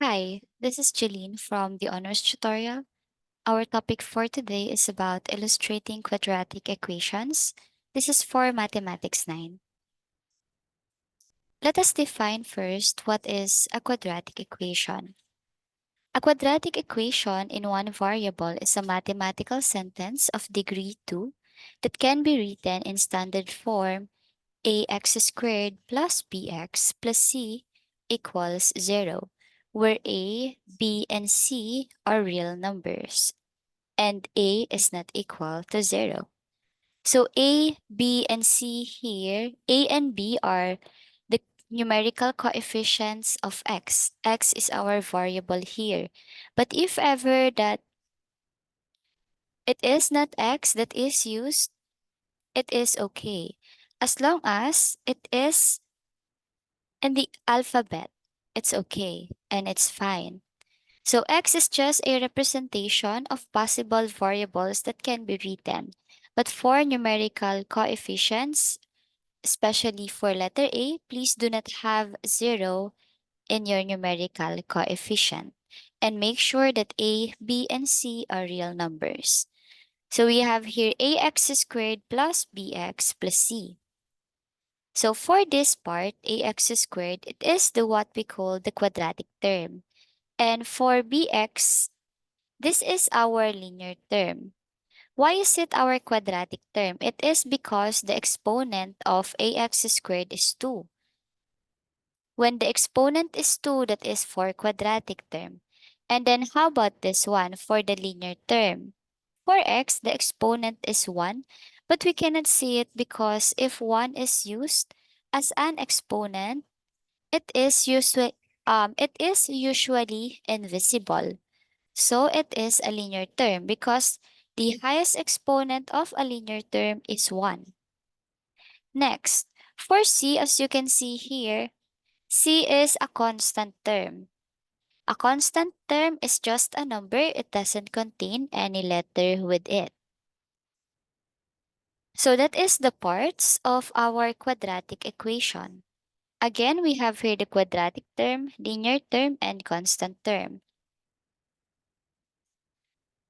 Hi, this is Jeline from the Honors Tutorial. Our topic for today is about illustrating quadratic equations. This is for Mathematics 9. Let us define first what is a quadratic equation. A quadratic equation in one variable is a mathematical sentence of degree 2 that can be written in standard form ax squared plus bx plus c equals 0, where a, b, and c are real numbers, and a is not equal to 0. So a, b, and c here, a and b are the numerical coefficients of x. X is our variable here. But if ever that it is not x that is used, it is okay. As long as it is in the alphabet, it's okay and it's fine. So x is just a representation of possible variables that can be written. But for numerical coefficients, especially for letter A, please do not have 0 in your numerical coefficient. And make sure that A, B, and C are real numbers. So we have here ax squared plus bx plus c. So for this part, ax squared, it is the what we call the quadratic term. And for bx, this is our linear term. Why is it our quadratic term? It is because the exponent of ax squared is 2. When the exponent is 2, that is for quadratic term. And then how about this one for the linear term? For x, the exponent is 1, but we cannot see it because if 1 is used as an exponent, it is usually invisible. So it is a linear term because the highest exponent of a linear term is 1. Next, for c, as you can see here, c is a constant term. A constant term is just a number, it doesn't contain any letter with it. So that is the parts of our quadratic equation. Again, we have here the quadratic term, linear term, and constant term.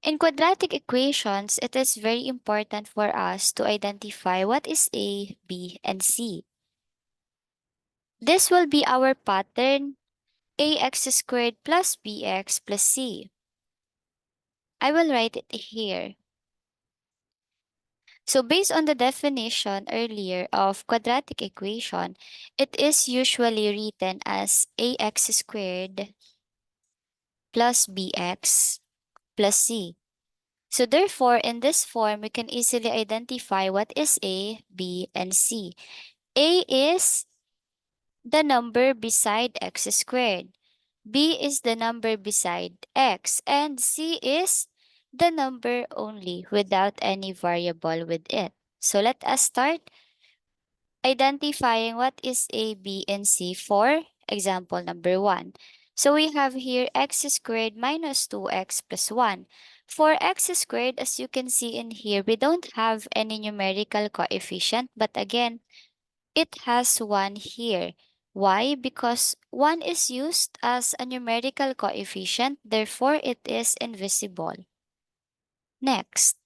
In quadratic equations, it is very important for us to identify what is A, B, and C. This will be our pattern ax squared plus bx plus c. I will write it here. So based on the definition earlier of quadratic equation, it is usually written as ax squared plus bx plus c. So therefore, in this form, we can easily identify what is A, B, and C. A is the number beside x squared. B is the number beside x. And C is the number only without any variable with it. So let us start identifying what is A, B, and C for example number 1. So we have here x squared minus 2x plus 1. For x squared, as you can see in here, we don't have any numerical coefficient, but again, it has 1 here. Why? Because 1 is used as a numerical coefficient, therefore it is invisible. Next,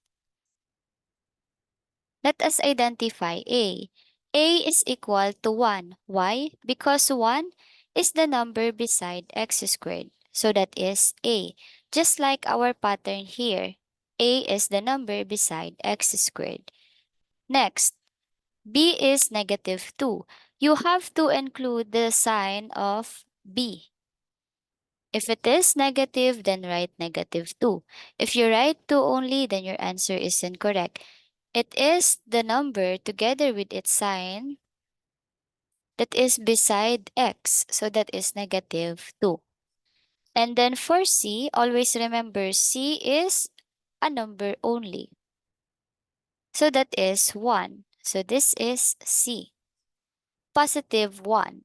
let us identify A. A is equal to 1. Why? Because 1 is the number beside x squared. So that is A. Just like our pattern here, A is the number beside x squared. Next, B is negative 2. You have to include the sign of B. If it is negative, then write negative 2. If you write 2 only, then your answer is incorrect. It is the number together with its sign that is beside x. So that is negative 2. And then for C, always remember C is a number only. So that is 1. So this is C. Positive 1.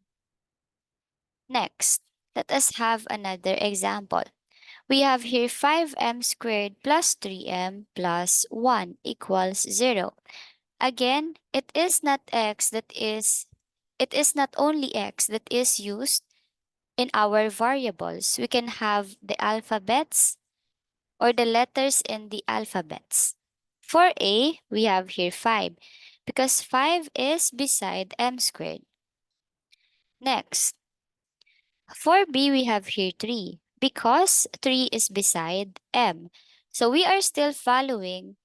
Next, let us have another example. We have here 5m squared plus 3m plus 1 equals 0. Again, it is not only x that is used in our variables, we can have the alphabets or the letters in the alphabets. For A, we have here 5 because 5 is beside m squared. Next, for B, we have here 3 because 3 is beside m. So we are still following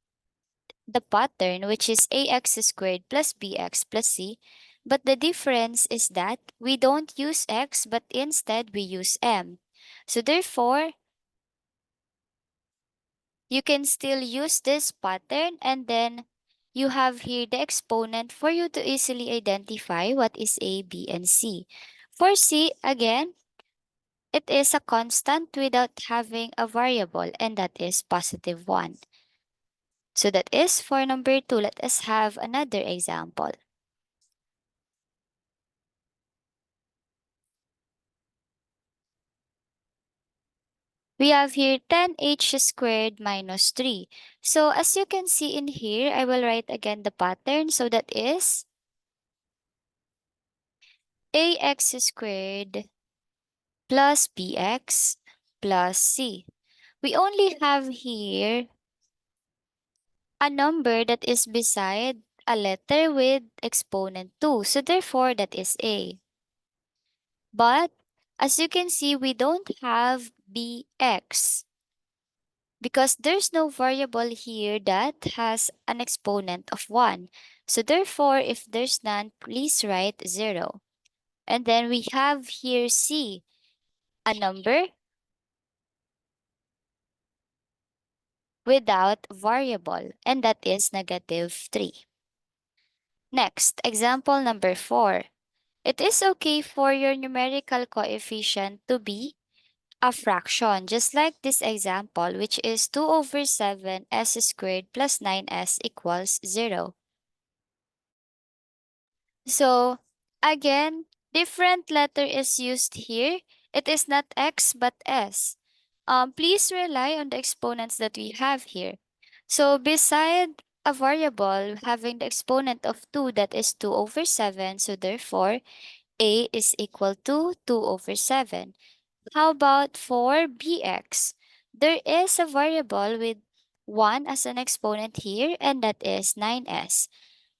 the pattern, which is ax squared plus bx plus c. But the difference is that we don't use x, but instead we use m. So therefore, you can still use this pattern, and then you have here the exponent for you to easily identify what is a, b, and c. For c, again, it is a constant without having a variable, and that is positive 1. So that is for number 2. Let us have another example. We have here 10h squared minus 3. So as you can see in here, I will write again the pattern. So that is ax squared plus bx plus c. We only have here a number that is beside a letter with exponent 2. So therefore, that is a. But as you can see, we don't have bx because there's no variable here that has an exponent of 1. So therefore, if there's none, please write 0. And then we have here c, a number without variable, and that is negative 3. Next, example number 4. It is okay for your numerical coefficient to be a fraction, just like this example, which is 2 over 7 s squared plus 9s equals 0. So, again, different letter is used here. It is not x but s. Please rely on the exponents that we have here. So, beside a variable having the exponent of 2, that is 2 over 7, so therefore, a is equal to 2 over 7. How about for bx? There is a variable with 1 as an exponent here, and that is 9s.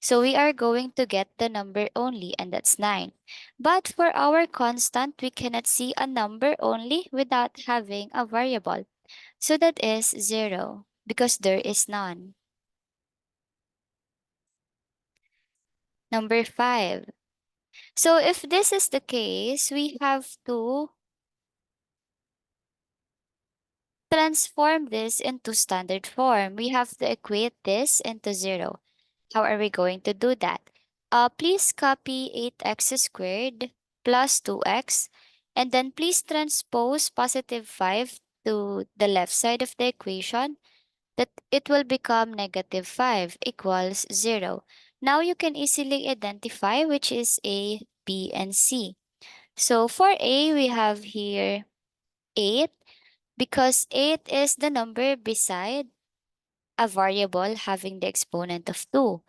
So we are going to get the number only, and that's 9. But for our constant, we cannot see a number only without having a variable. So that is 0 because there is none. Number 5. So if this is the case, we have to transform this into standard form. We have to equate this into 0. How are we going to do that? Please copy 8x squared plus 2x, and then please transpose positive 5 to the left side of the equation, that it will become negative 5 equals 0. Now you can easily identify which is A, B, and C. So for A, we have here 8 because 8 is the number beside a variable having the exponent of 2.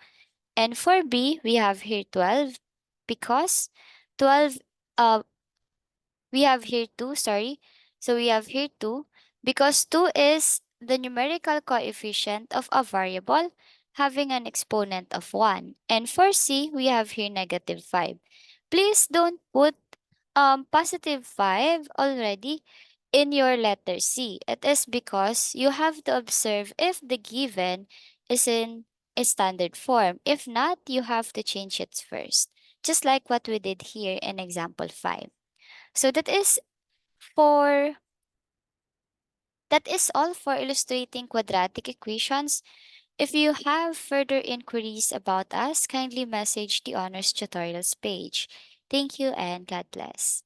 And for B, we have here 12 because 12, uh, we have here 2, sorry. So we have here 2 because 2 is the numerical coefficient of a variable having an exponent of 1. And for C, we have here negative 5. Please don't put positive 5 already in your letter C. It is because you have to observe if the given is in a standard form. If not, you have to change it first, just like what we did here in example 5. So for that is all for illustrating quadratic equations. If you have further inquiries about us, kindly message the honors tutorials page. Thank you and God bless.